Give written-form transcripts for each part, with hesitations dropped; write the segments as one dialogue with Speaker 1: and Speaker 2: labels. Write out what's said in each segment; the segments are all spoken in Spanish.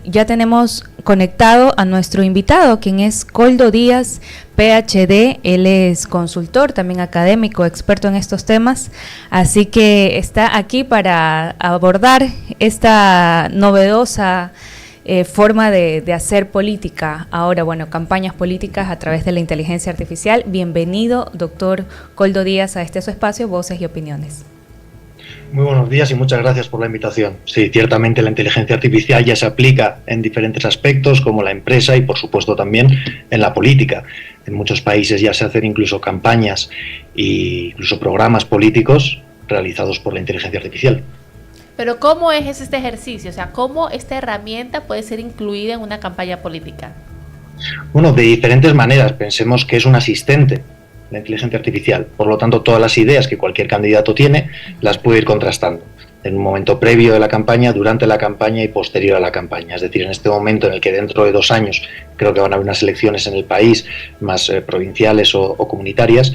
Speaker 1: Ya tenemos conectado a nuestro invitado, quien es Koldo Díaz, PhD. Él es consultor, también académico, experto en estos temas, así que está aquí para abordar esta novedosa forma de hacer política. Ahora, bueno, campañas políticas a través de la inteligencia artificial. Bienvenido, doctor Koldo Díaz, a este su espacio, Voces y Opiniones.
Speaker 2: Muy buenos días y muchas gracias por la invitación. Sí, ciertamente la inteligencia artificial ya se aplica en diferentes aspectos, como la empresa y, por supuesto, también en la política. En muchos países ya se hacen incluso campañas e incluso programas políticos realizados por la inteligencia artificial.
Speaker 3: Pero ¿cómo es este ejercicio? O sea, ¿cómo esta herramienta puede ser incluida en una campaña política?
Speaker 2: Bueno, de diferentes maneras. Pensemos que es un asistente, la inteligencia artificial. Por lo tanto, todas las ideas que cualquier candidato tiene las puede ir contrastando en un momento previo de la campaña, durante la campaña y posterior a la campaña. Es decir, en este momento en el que dentro de 2 años creo que van a haber unas elecciones en el país, más provinciales o comunitarias,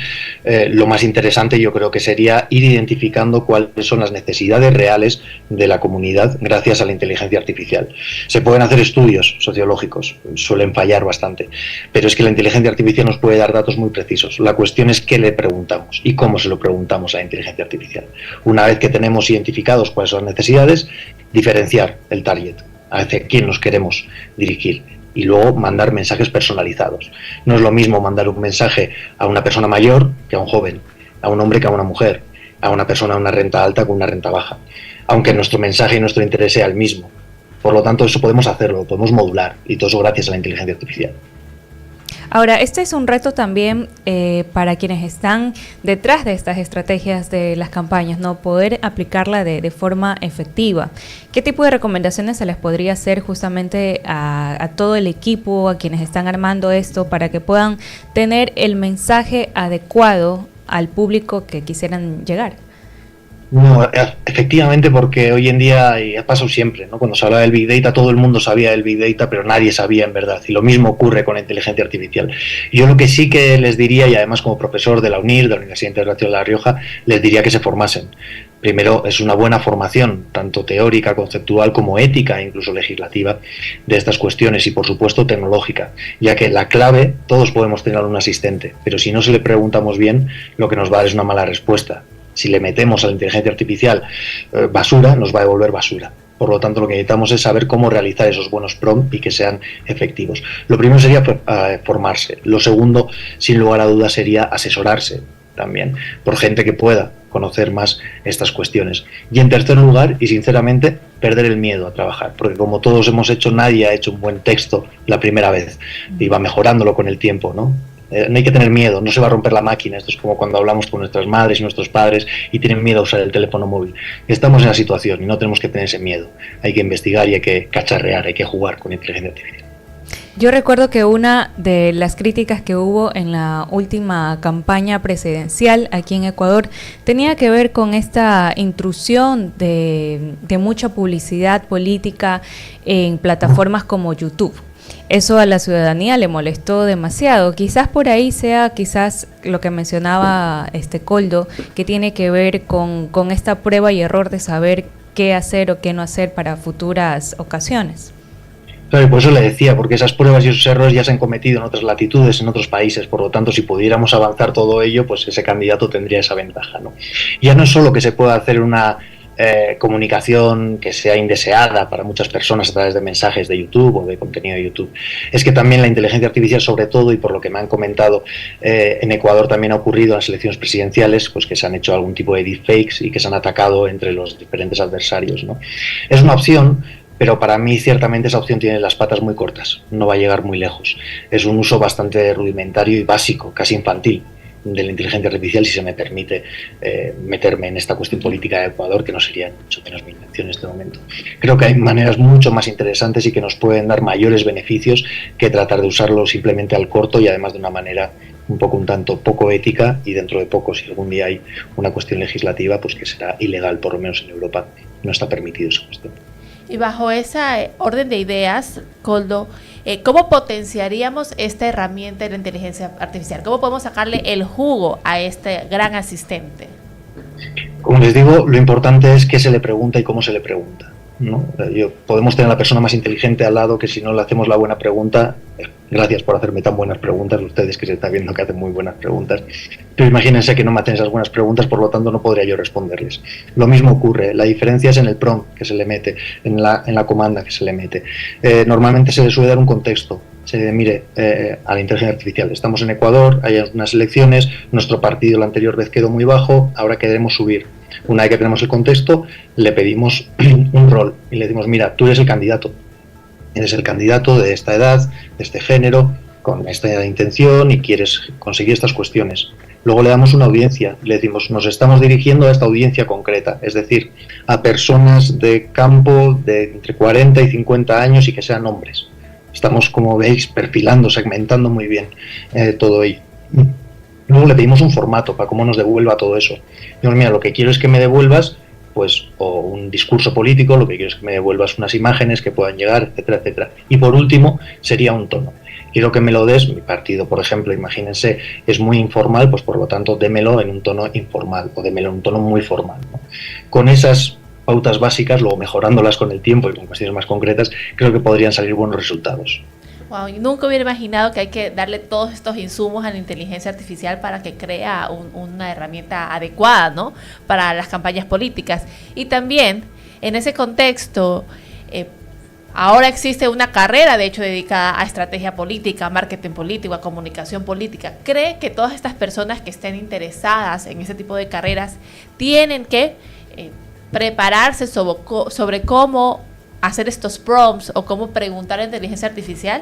Speaker 2: lo más interesante yo creo que sería ir identificando cuáles son las necesidades reales de la comunidad gracias a la inteligencia artificial. Se pueden hacer estudios sociológicos, suelen fallar bastante, pero es que la inteligencia artificial nos puede dar datos muy precisos. La cuestión es qué le preguntamos y cómo se lo preguntamos a la inteligencia artificial. Una vez que tenemos identificado cuáles son las necesidades, diferenciar el target, hacia quién nos queremos dirigir y luego mandar mensajes personalizados. No es lo mismo mandar un mensaje a una persona mayor que a un joven, a un hombre que a una mujer, a una persona de una renta alta con una renta baja, aunque nuestro mensaje y nuestro interés sea el mismo. Por lo tanto, eso podemos hacerlo, podemos modular, y todo eso gracias a la inteligencia artificial.
Speaker 1: Ahora, este es un reto también para quienes están detrás de estas estrategias de las campañas, ¿no? Poder aplicarla de forma efectiva. ¿Qué tipo de recomendaciones se les podría hacer justamente a todo el equipo, a quienes están armando esto, para que puedan tener el mensaje adecuado al público que quisieran llegar?
Speaker 2: No, efectivamente, porque hoy en día, y ha pasado siempre, ¿no? Cuando se habla del Big Data, todo el mundo sabía del Big Data, pero nadie sabía en verdad, y lo mismo ocurre con la inteligencia artificial. Yo lo que sí que les diría, y además como profesor de la UNIR, de la Universidad Internacional de La Rioja, les diría que se formasen. Primero, es una buena formación, tanto teórica, conceptual, como ética e incluso legislativa, de estas cuestiones, y por supuesto tecnológica, ya que la clave, todos podemos tener un asistente, pero si no se le preguntamos bien, lo que nos va a dar es una mala respuesta. Si le metemos a la inteligencia artificial basura, nos va a devolver basura. Por lo tanto, lo que necesitamos es saber cómo realizar esos buenos prompts y que sean efectivos. Lo primero sería formarse. Lo segundo, sin lugar a dudas, sería asesorarse también por gente que pueda conocer más estas cuestiones. Y en tercer lugar, y sinceramente, perder el miedo a trabajar, porque como todos hemos hecho, nadie ha hecho un buen texto la primera vez y va mejorándolo con el tiempo, ¿no? No hay que tener miedo, no se va a romper la máquina. Esto es como cuando hablamos con nuestras madres y nuestros padres y tienen miedo a usar el teléfono móvil. Estamos en la situación y no tenemos que tener ese miedo. Hay que investigar y hay que cacharrear, hay que jugar con inteligencia artificial.
Speaker 1: Yo recuerdo que una de las críticas que hubo en la última campaña presidencial aquí en Ecuador tenía que ver con esta intrusión de mucha publicidad política en plataformas como YouTube. Eso a la ciudadanía le molestó demasiado. Quizás por ahí sea lo que mencionaba Koldo, que tiene que ver con esta prueba y error de saber qué hacer o qué no hacer para futuras ocasiones.
Speaker 2: Claro, y por eso le decía, porque esas pruebas y esos errores ya se han cometido en otras latitudes, en otros países. Por lo tanto, si pudiéramos avanzar todo ello, pues ese candidato tendría esa ventaja, ¿no? Ya no es solo que se pueda hacer una comunicación que sea indeseada para muchas personas a través de mensajes de YouTube o de contenido de YouTube. Es que también la inteligencia artificial, sobre todo, y por lo que me han comentado, en Ecuador también ha ocurrido en las elecciones presidenciales, pues que se han hecho algún tipo de deepfakes y que se han atacado entre los diferentes adversarios, ¿no? Es una opción, pero para mí ciertamente esa opción tiene las patas muy cortas, no va a llegar muy lejos. Es un uso bastante rudimentario y básico, casi infantil, de la inteligencia artificial, si se me permite meterme en esta cuestión política de Ecuador, que no sería mucho menos mi intención en este momento. Creo que hay maneras mucho más interesantes y que nos pueden dar mayores beneficios que tratar de usarlo simplemente al corto y además de una manera un tanto poco ética, y dentro de poco, si algún día hay una cuestión legislativa, pues que será ilegal, por lo menos en Europa no está permitido esa cuestión.
Speaker 3: Y bajo esa orden de ideas, Koldo, ¿cómo potenciaríamos esta herramienta de la inteligencia artificial? ¿Cómo podemos sacarle el jugo a este gran asistente?
Speaker 2: Como les digo, lo importante es qué se le pregunta y cómo se le pregunta. ¿no? Podemos tener a la persona más inteligente al lado que si no le hacemos la buena pregunta, gracias por hacerme tan buenas preguntas, ustedes que se están viendo que hacen muy buenas preguntas, pero imagínense que no me hacen esas buenas preguntas, por lo tanto no podría yo responderles. Lo mismo ocurre, la diferencia es en el prompt que se le mete, en la comanda que se le mete. Normalmente se le suele dar un contexto. Se dice, mire, a la inteligencia artificial, estamos en Ecuador, hay unas elecciones, nuestro partido la anterior vez quedó muy bajo, ahora queremos subir. Una vez que tenemos el contexto, le pedimos un rol y le decimos, mira, tú eres el candidato de esta edad, de este género, con esta intención y quieres conseguir estas cuestiones. Luego le damos una audiencia, le decimos, nos estamos dirigiendo a esta audiencia concreta, es decir, a personas de campo de entre 40 y 50 años y que sean hombres. Estamos, como veis, perfilando, segmentando muy bien todo ello. Luego le pedimos un formato para cómo nos devuelva todo eso. Digo, mira, lo que quiero es que me devuelvas, pues, o un discurso político, lo que quiero es que me devuelvas unas imágenes que puedan llegar, etcétera, etcétera. Y por último, sería un tono. Quiero que me lo des, mi partido, por ejemplo, imagínense, es muy informal, pues por lo tanto, démelo en un tono informal, o démelo en un tono muy formal, ¿no? Con esas pautas básicas, luego mejorándolas con el tiempo y con cuestiones más concretas, creo que podrían salir buenos resultados.
Speaker 3: Wow, nunca hubiera imaginado que hay que darle todos estos insumos a la inteligencia artificial para que crea una herramienta adecuada, ¿no?, para las campañas políticas. Y también, en ese contexto, ahora existe una carrera, de hecho, dedicada a estrategia política, a marketing político, a comunicación política. ¿Cree que todas estas personas que estén interesadas en ese tipo de carreras tienen que prepararse sobre cómo hacer estos prompts o cómo preguntar a la inteligencia artificial?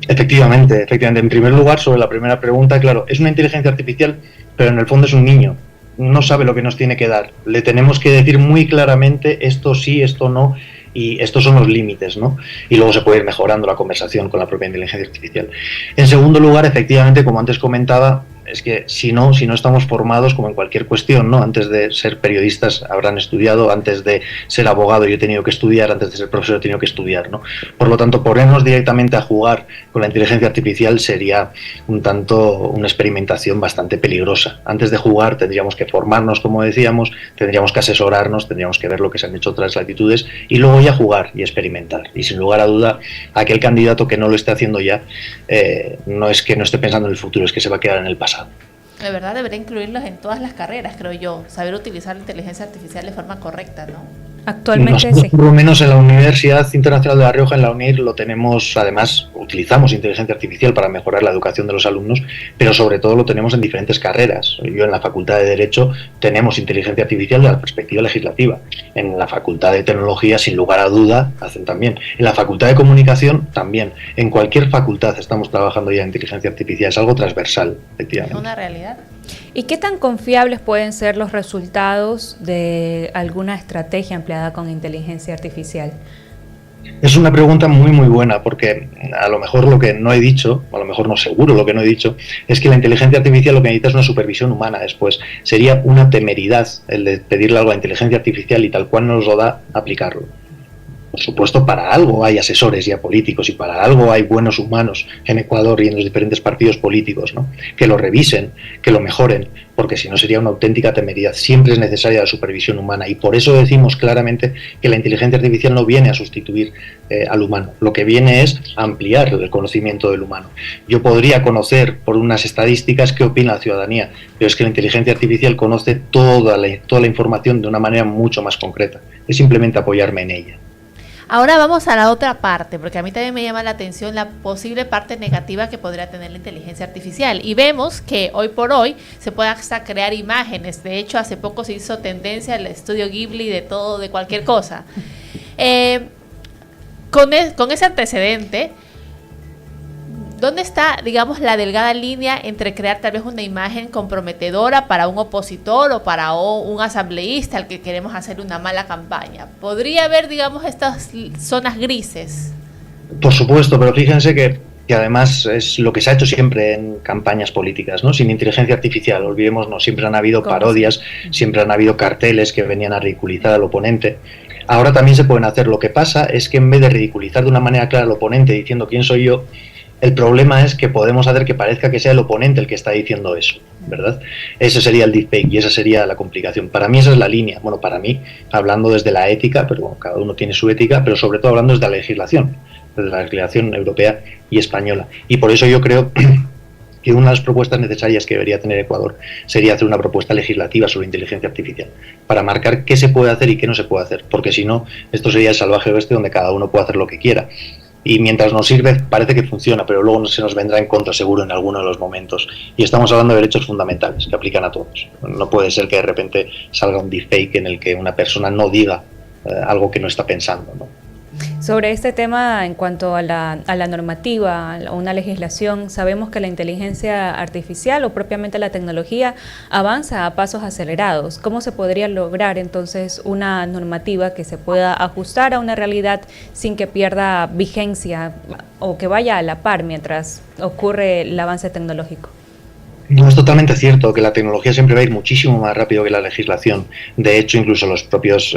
Speaker 2: Efectivamente. En primer lugar, sobre la primera pregunta, claro, es una inteligencia artificial, pero en el fondo es un niño. No sabe lo que nos tiene que dar. Le tenemos que decir muy claramente esto sí, esto no, y estos son los límites, ¿no? Y luego se puede ir mejorando la conversación con la propia inteligencia artificial. En segundo lugar, efectivamente, como antes comentaba, es que si no estamos formados, como en cualquier cuestión, ¿no? Antes de ser periodistas habrán estudiado, antes de ser abogado yo he tenido que estudiar, antes de ser profesor he tenido que estudiar, ¿no? Por lo tanto, ponernos directamente a jugar con la inteligencia artificial sería un tanto una experimentación bastante peligrosa. Antes de jugar tendríamos que formarnos, como decíamos, tendríamos que asesorarnos, tendríamos que ver lo que se han hecho otras latitudes y luego ya jugar y experimentar. Y sin lugar a duda, aquel candidato que no lo esté haciendo ya, no es que no esté pensando en el futuro, es que se va a quedar en el pasado.
Speaker 3: De verdad debería incluirlos en todas las carreras, creo yo, saber utilizar la inteligencia artificial de forma correcta, ¿no?
Speaker 1: Actualmente
Speaker 2: nosotros,
Speaker 1: sí.
Speaker 2: Por lo menos en la Universidad Internacional de La Rioja, en la UNIR, lo tenemos, además, utilizamos inteligencia artificial para mejorar la educación de los alumnos, pero sobre todo lo tenemos en diferentes carreras. Yo en la Facultad de Derecho tenemos inteligencia artificial de la perspectiva legislativa. En la Facultad de Tecnología, sin lugar a duda, hacen también. En la Facultad de Comunicación, también. En cualquier facultad estamos trabajando ya en inteligencia artificial. Es algo transversal, efectivamente.
Speaker 3: Es una realidad.
Speaker 1: ¿Y qué tan confiables pueden ser los resultados de alguna estrategia empleada con inteligencia artificial?
Speaker 2: Es una pregunta muy muy buena, porque a lo mejor lo que no he dicho, a lo mejor no seguro lo que no he dicho, es que la inteligencia artificial lo que necesita es una supervisión humana después. Sería una temeridad el de pedirle algo a la inteligencia artificial y tal cual nos lo da, aplicarlo. Por supuesto, para algo hay asesores ya políticos y para algo hay buenos humanos en Ecuador y en los diferentes partidos políticos, ¿no? Que lo revisen, que lo mejoren, porque si no sería una auténtica temeridad. Siempre es necesaria la supervisión humana y por eso decimos claramente que la inteligencia artificial no viene a sustituir al humano. Lo que viene es ampliar el conocimiento del humano. Yo podría conocer por unas estadísticas qué opina la ciudadanía, pero es que la inteligencia artificial conoce toda la información de una manera mucho más concreta. Es simplemente apoyarme en ella.
Speaker 3: Ahora vamos a la otra parte, porque a mí también me llama la atención la posible parte negativa que podría tener la inteligencia artificial. Y vemos que hoy por hoy se puede hasta crear imágenes. De hecho, hace poco se hizo tendencia el estudio Ghibli de todo, de cualquier cosa. Con ese antecedente, ¿dónde está, digamos, la delgada línea entre crear tal vez una imagen comprometedora para un opositor o para un asambleísta al que queremos hacer una mala campaña? ¿Podría haber, digamos, estas zonas grises?
Speaker 2: Por supuesto, pero fíjense que además es lo que se ha hecho siempre en campañas políticas, ¿no? Sin inteligencia artificial, olvidémonos, siempre han habido parodias, siempre han habido carteles que venían a ridiculizar al oponente. Ahora también se pueden hacer. Lo que pasa es que en vez de ridiculizar de una manera clara al oponente diciendo quién soy yo, el problema es que podemos hacer que parezca que sea el oponente el que está diciendo eso. ¿verdad? Ese sería el deepfake y esa sería la complicación. Para mí esa es la línea. Bueno, para mí, hablando desde la ética, pero bueno, cada uno tiene su ética, pero sobre todo hablando desde la legislación europea y española. Y por eso yo creo que una de las propuestas necesarias que debería tener Ecuador sería hacer una propuesta legislativa sobre inteligencia artificial, para marcar qué se puede hacer y qué no se puede hacer, porque si no, esto sería el salvaje oeste donde cada uno puede hacer lo que quiera. Y mientras nos sirve, parece que funciona, pero luego se nos vendrá en contra seguro en alguno de los momentos. Y estamos hablando de derechos fundamentales que aplican a todos. No puede ser que de repente salga un deepfake en el que una persona no diga algo que no está pensando, ¿no?
Speaker 1: Sobre este tema, en cuanto a la normativa, a una legislación, sabemos que la inteligencia artificial o propiamente la tecnología avanza a pasos acelerados. ¿Cómo se podría lograr entonces una normativa que se pueda ajustar a una realidad sin que pierda vigencia o que vaya a la par mientras ocurre el avance tecnológico?
Speaker 2: No, es totalmente cierto que la tecnología siempre va a ir muchísimo más rápido que la legislación. De hecho, incluso los propios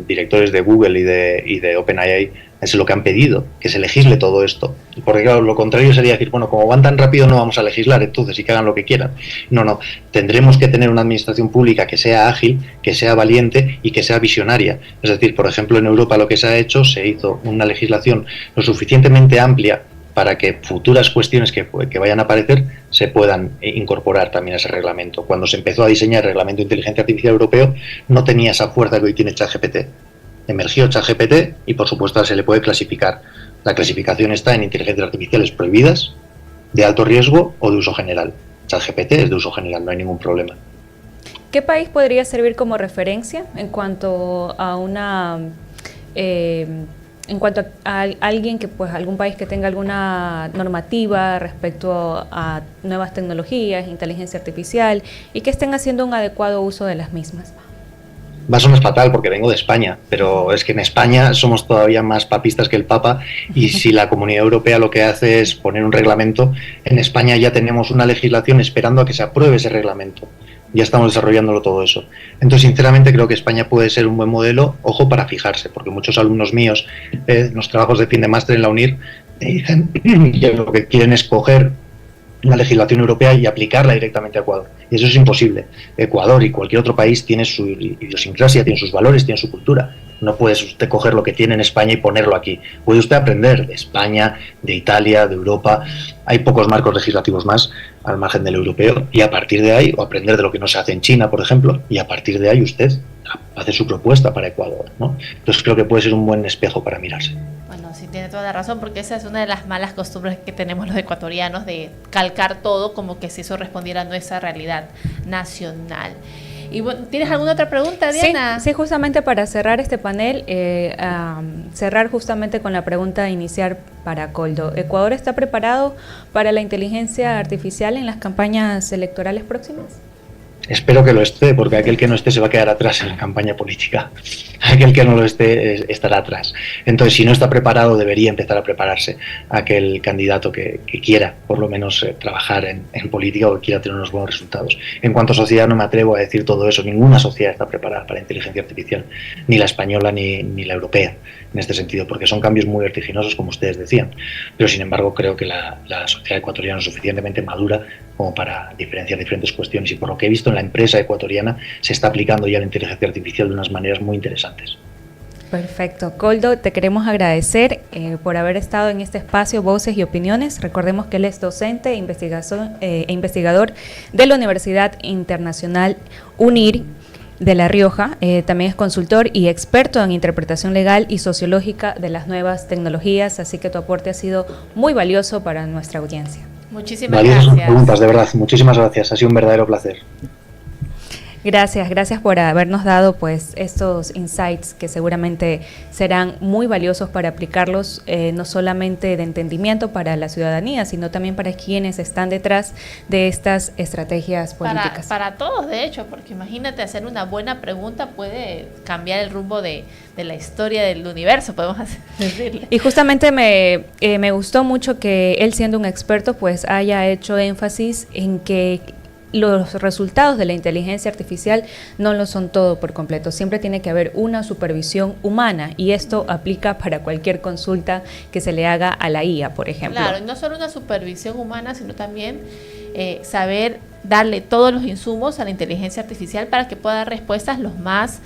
Speaker 2: directores de Google y de OpenAI es lo que han pedido, que se legisle todo esto. Porque claro, lo contrario sería decir, bueno, como van tan rápido no vamos a legislar, entonces, y que hagan lo que quieran. No, tendremos que tener una administración pública que sea ágil, que sea valiente y que sea visionaria. Es decir, por ejemplo, en Europa lo que se ha hecho, se hizo una legislación lo suficientemente amplia para que futuras cuestiones que vayan a aparecer se puedan incorporar también a ese reglamento. Cuando se empezó a diseñar el Reglamento de Inteligencia Artificial Europeo, no tenía esa fuerza que hoy tiene ChatGPT. Emergió ChatGPT y, por supuesto, se le puede clasificar. La clasificación está en inteligencias artificiales prohibidas, de alto riesgo o de uso general. ChatGPT es de uso general, no hay ningún problema.
Speaker 1: ¿Qué país podría servir como referencia en cuanto a una... en cuanto a alguien que, pues, algún país que tenga alguna normativa respecto a nuevas tecnologías, inteligencia artificial, y que estén haciendo un adecuado uso de las mismas?
Speaker 2: Va a sonar fatal porque vengo de España, pero es que en España somos todavía más papistas que el Papa, y si la Comunidad Europea lo que hace es poner un reglamento, en España ya tenemos una legislación esperando a que se apruebe ese reglamento. Ya estamos desarrollándolo todo eso. Entonces, sinceramente, creo que España puede ser un buen modelo, ojo, para fijarse, porque muchos alumnos míos en los trabajos de fin de máster en la UNIR dicen que lo que quieren es coger una legislación europea y aplicarla directamente a Ecuador. Y eso es imposible. Ecuador y cualquier otro país tiene su idiosincrasia, tiene sus valores, tiene su cultura. No puede usted coger lo que tiene en España y ponerlo aquí. Puede usted aprender de España, de Italia, de Europa. Hay pocos marcos legislativos más al margen del europeo, y a partir de ahí, o aprender de lo que no se hace en China, por ejemplo, y a partir de ahí usted hace su propuesta para Ecuador, ¿no? Entonces creo que puede ser un buen espejo para mirarse.
Speaker 3: Bueno, sí, tiene toda la razón, porque esa es una de las malas costumbres que tenemos los ecuatorianos, de calcar todo como que si eso respondiera a nuestra realidad nacional. Y bueno, ¿tienes alguna otra pregunta, Diana?
Speaker 1: Sí, justamente para cerrar este panel, cerrar justamente con la pregunta inicial para Koldo. ¿Ecuador está preparado para la inteligencia artificial en las campañas electorales próximas?
Speaker 2: Espero que lo esté, porque aquel que no esté se va a quedar atrás en la campaña política. Aquel que no lo esté estará atrás. Entonces, si no está preparado, debería empezar a prepararse aquel candidato que quiera, por lo menos, trabajar en política o que quiera tener unos buenos resultados. En cuanto a sociedad, no me atrevo a decir todo eso. Ninguna sociedad está preparada para la inteligencia artificial, ni la española ni la europea, en este sentido, porque son cambios muy vertiginosos, como ustedes decían. Pero, sin embargo, creo que la sociedad ecuatoriana es suficientemente madura como para diferenciar diferentes cuestiones, y por lo que he visto en la empresa ecuatoriana se está aplicando ya la inteligencia artificial de unas maneras muy interesantes.
Speaker 1: Perfecto. Koldo, te queremos agradecer por haber estado en este espacio Voces y Opiniones. Recordemos que él es docente e investigador de la Universidad Internacional UNIR de La Rioja. También es consultor y experto en interpretación legal y sociológica de las nuevas tecnologías, así que tu aporte ha sido muy valioso para nuestra audiencia.
Speaker 3: Muchísimas gracias.
Speaker 2: Preguntas, de verdad, muchísimas gracias, ha sido un verdadero placer.
Speaker 1: Gracias por habernos dado pues estos insights que seguramente serán muy valiosos para aplicarlos, no solamente de entendimiento para la ciudadanía, sino también para quienes están detrás de estas estrategias políticas.
Speaker 3: Para todos, de hecho, porque imagínate, hacer una buena pregunta puede cambiar el rumbo de la historia del universo, podemos decirle.
Speaker 1: Y justamente me gustó mucho que él, siendo un experto, pues haya hecho énfasis en que los resultados de la inteligencia artificial no lo son todo por completo. Siempre tiene que haber una supervisión humana, y esto aplica para cualquier consulta que se le haga a la IA, por ejemplo.
Speaker 3: Claro, y no solo una supervisión humana, sino también saber darle todos los insumos a la inteligencia artificial para que pueda dar respuestas los más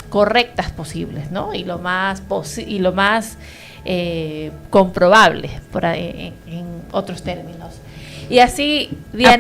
Speaker 3: correctas posibles, ¿no? Y lo más comprobable, en otros términos. Y así, Diana.